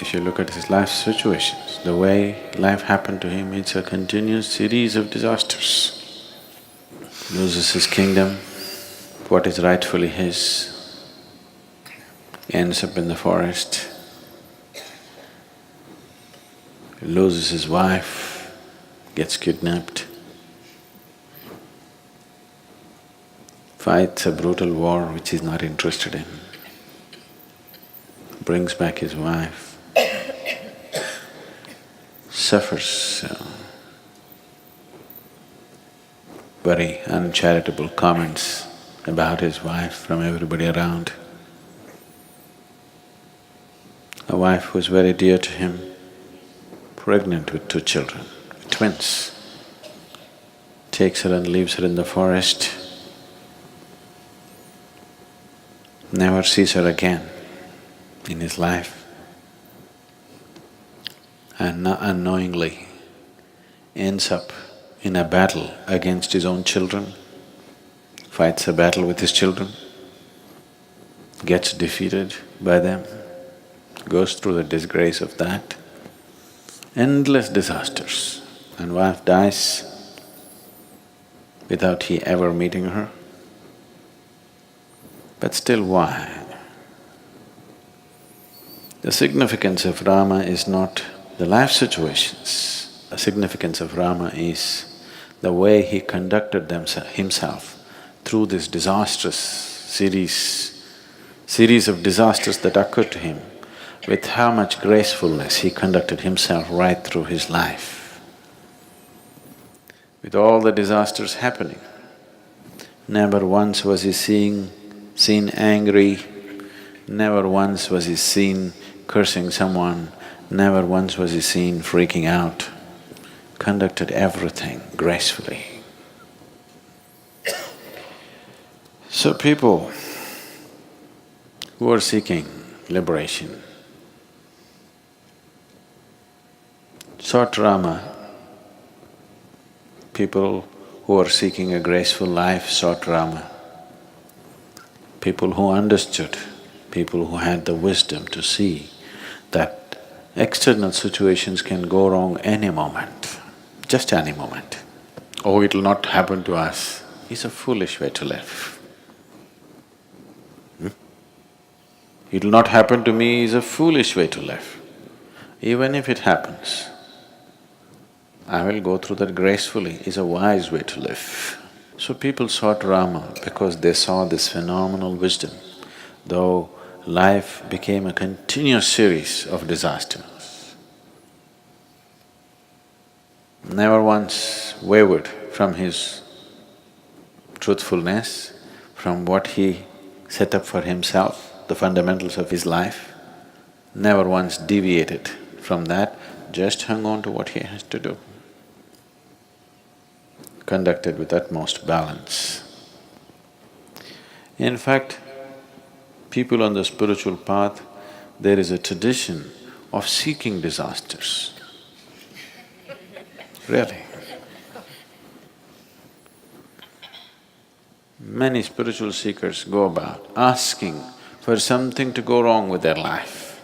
If you look at his life situations, the way life happened to him, it's a continuous series of disasters. Loses his kingdom, what is rightfully his, ends up in the forest, loses his wife, gets kidnapped, fights a brutal war which he's not interested in, brings back his wife, suffers very uncharitable comments about his wife from everybody around. A wife who was very dear to him, pregnant with 2 children, twins, takes her and leaves her in the forest, never sees her again in his life, and unknowingly ends up in a battle against his own children, fights a battle with his children, gets defeated by them, goes through the disgrace of that, endless disasters, and wife dies without he ever meeting her. But still, why? The significance of Rama is not the life situations. The significance of Rama is the way he conducted himself through this disastrous series of disasters that occurred to him, with how much gracefulness he conducted himself right through his life. With all the disasters happening, never once was he seen angry, never once was he seen cursing someone, never once was he seen freaking out, conducted everything gracefully. So people who are seeking liberation sought Rama. People who are seeking a graceful life sought Rama. People who understood, people who had the wisdom to see that external situations can go wrong any moment, just any moment. Oh, it'll not happen to us, is a foolish way to live. It'll not happen to me is a foolish way to live. Even if it happens, I will go through that gracefully is a wise way to live. So people sought Rama because they saw this phenomenal wisdom, though life became a continuous series of disasters. Never once wavered from his truthfulness, from what he set up for himself, the fundamentals of his life, never once deviated from that, just hung on to what he has to do, conducted with utmost balance. In fact, people on the spiritual path, there is a tradition of seeking disasters. Really. Many spiritual seekers go about asking for something to go wrong with their life.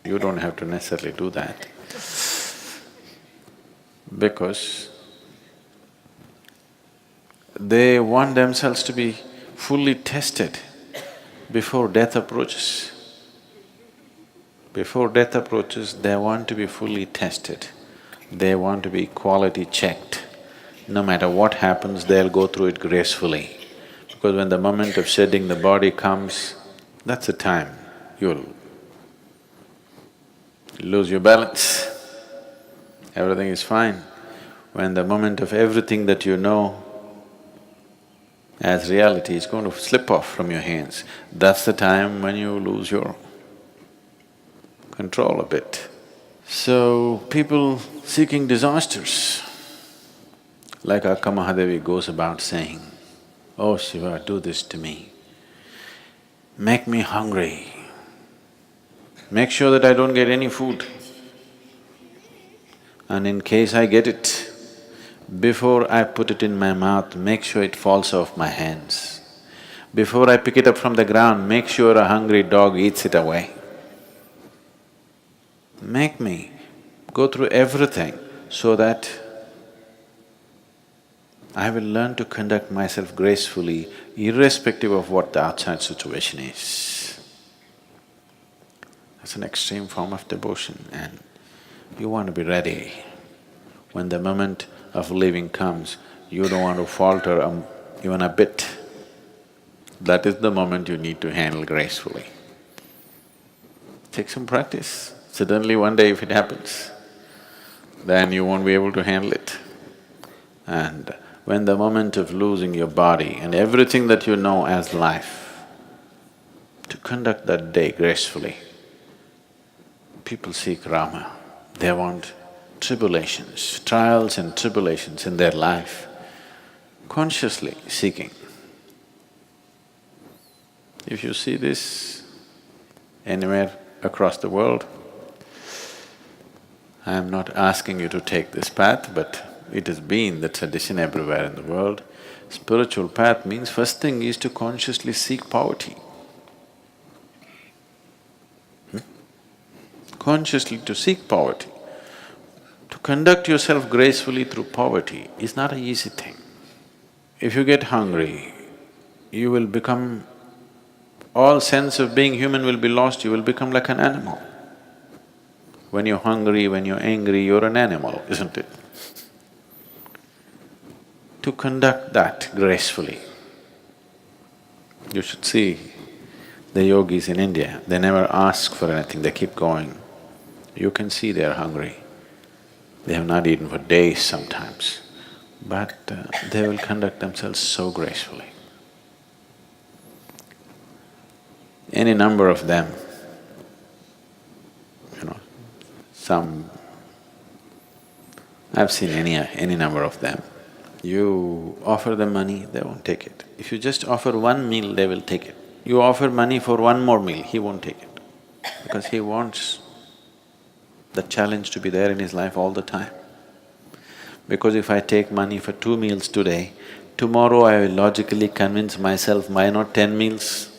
You don't have to necessarily do that, because they want themselves to be fully tested before death approaches. Before death approaches, they want to be fully tested. They want to be quality checked. No matter what happens, they'll go through it gracefully. Because when the moment of shedding the body comes, that's the time you'll lose your balance. Everything is fine. When the moment of everything that you know as reality is going to slip off from your hands, that's the time when you lose your control a bit. So, people seeking disasters, like Akka Mahadevi goes about saying, "Oh Shiva, do this to me, make me hungry, make sure that I don't get any food, and in case I get it, before I put it in my mouth, make sure it falls off my hands. Before I pick it up from the ground, make sure a hungry dog eats it away. Make me go through everything so that I will learn to conduct myself gracefully irrespective of what the outside situation is. That's an extreme form of devotion and you want to be ready. When the moment of leaving comes, you don't want to falter even a bit. That is the moment you need to handle gracefully. Take some practice. Suddenly one day if it happens, then you won't be able to handle it. And when the moment of losing your body and everything that you know as life, to conduct that day gracefully. People seek Rama, they want tribulations, trials and tribulations in their life, consciously seeking. If you see this anywhere across the world, I am not asking you to take this path, but it has been the tradition everywhere in the world. Spiritual path means first thing is to consciously seek poverty. Consciously to seek poverty. To conduct yourself gracefully through poverty is not an easy thing. If you get hungry, you will become… all sense of being human will be lost, you will become like an animal. When you're hungry, when you're angry, you're an animal, isn't it? To conduct that gracefully, you should see the yogis in India, they never ask for anything, they keep going. You can see they're hungry. They have not eaten for days sometimes, but they will conduct themselves so gracefully. Any number of them, some… I've seen any number of them. You offer them money, they won't take it. If you just offer one meal, they will take it. You offer money for one more meal, he won't take it, because he wants the challenge to be there in his life all the time. Because if I take money for 2 meals today, tomorrow I will logically convince myself, why not 10 meals?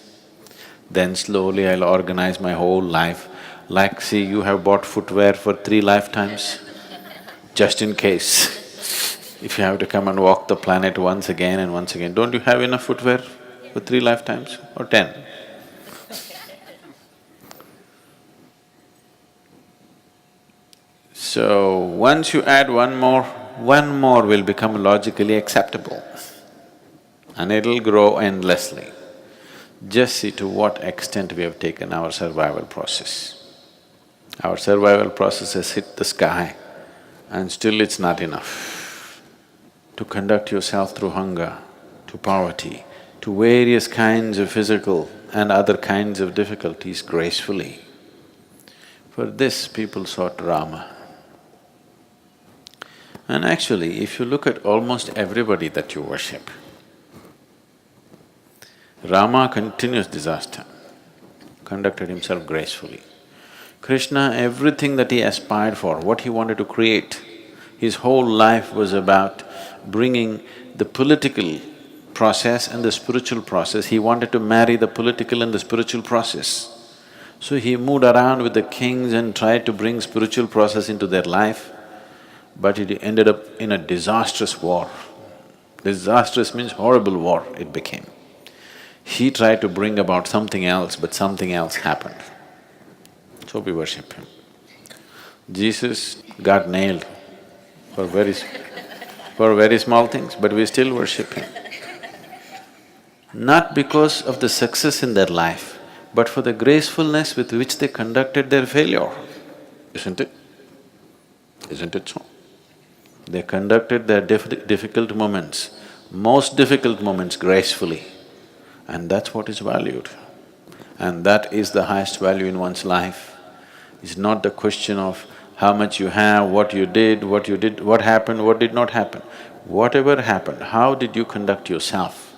Then slowly I'll organize my whole life. Like, see, you have bought footwear for 3 lifetimes, just in case. If you have to come and walk the planet once again and once again, don't you have enough footwear for 3 lifetimes or 10? So, once you add one more will become logically acceptable and it'll grow endlessly. Just see to what extent we have taken our survival process. Our survival process has hit the sky and still it's not enough. To conduct yourself through hunger, to poverty, to various kinds of physical and other kinds of difficulties gracefully. For this people sought Rama. And actually, if you look at almost everybody that you worship, Rama continuous disaster, conducted himself gracefully. Krishna, everything that he aspired for, what he wanted to create, his whole life was about bringing the political process and the spiritual process. He wanted to marry the political and the spiritual process. So he moved around with the kings and tried to bring spiritual process into their life, but it ended up in a disastrous war. Disastrous means horrible war it became. He tried to bring about something else, but something else happened. So we worship him. Jesus got nailed for very small things, but we still worship him. Not because of the success in their life, but for the gracefulness with which they conducted their failure, isn't it? Isn't it so? They conducted their difficult moments, most difficult moments gracefully, and that's what is valued. And that is the highest value in one's life. It's not the question of how much you have, what you did, what happened, what did not happen. Whatever happened, how did you conduct yourself?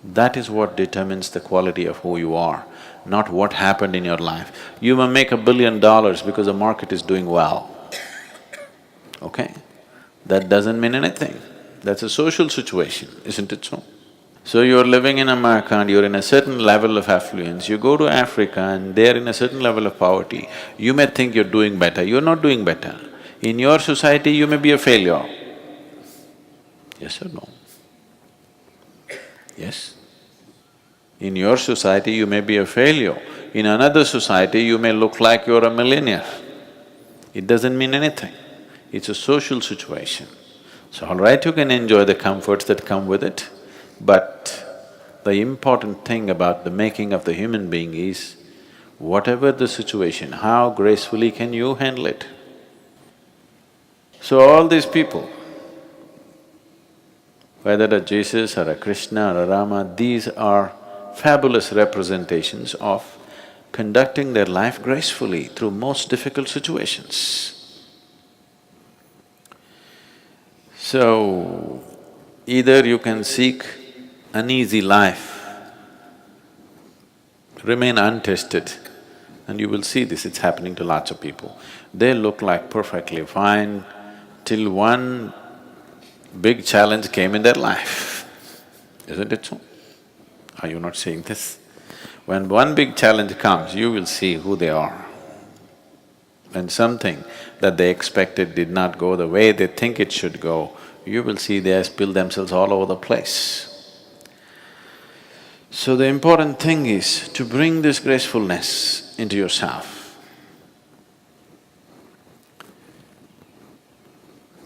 That is what determines the quality of who you are, not what happened in your life. You may make $1 billion because the market is doing well, okay? That doesn't mean anything. That's a social situation, isn't it so? So you're living in America and you're in a certain level of affluence, you go to Africa and they're in a certain level of poverty, you may think you're doing better, you're not doing better. In your society, you may be a failure. Yes or no? Yes? In your society, you may be a failure. In another society, you may look like you're a millionaire. It doesn't mean anything. It's a social situation. So all right, you can enjoy the comforts that come with it, but the important thing about the making of the human being is, whatever the situation, how gracefully can you handle it? So all these people, whether a Jesus or a Krishna or a Rama, these are fabulous representations of conducting their life gracefully through most difficult situations. So, either you can seek an easy life, remain untested, and you will see this, it's happening to lots of people. They look like perfectly fine till one big challenge came in their life, isn't it so? Are you not seeing this? When one big challenge comes, you will see who they are. When something that they expected did not go the way they think it should go, you will see they spill themselves all over the place. So the important thing is to bring this gracefulness into yourself.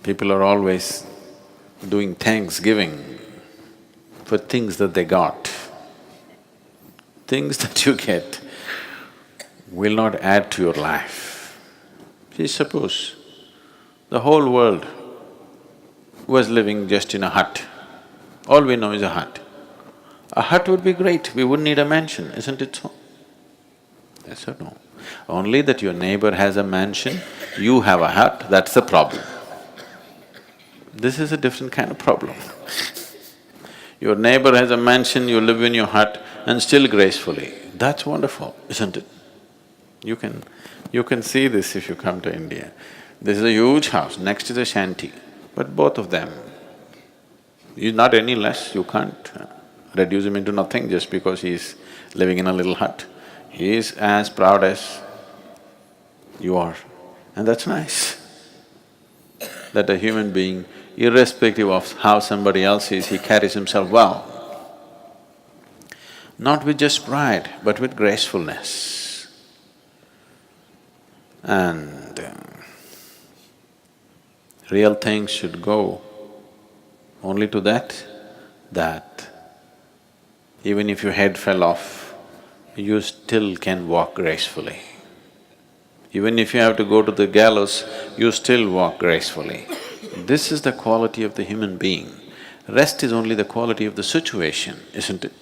People are always doing thanksgiving for things that they got. Things that you get will not add to your life. See, suppose the whole world was living just in a hut. All we know is a hut. A hut would be great, we wouldn't need a mansion, isn't it so? Yes or no? Only that your neighbor has a mansion, you have a hut, that's the problem. This is a different kind of problem. Your neighbor has a mansion, you live in your hut and still gracefully. That's wonderful, isn't it? You can see this if you come to India. This is a huge house, next is a shanty, but both of them, he's not any less, you can't reduce him into nothing just because he's living in a little hut. He is as proud as you are, and that's nice. That a human being, irrespective of how somebody else is, he carries himself well. Not with just pride, but with gracefulness. And real things should go only to that even if your head fell off, you still can walk gracefully. Even if you have to go to the gallows, you still walk gracefully. This is the quality of the human being. Rest is only the quality of the situation, isn't it?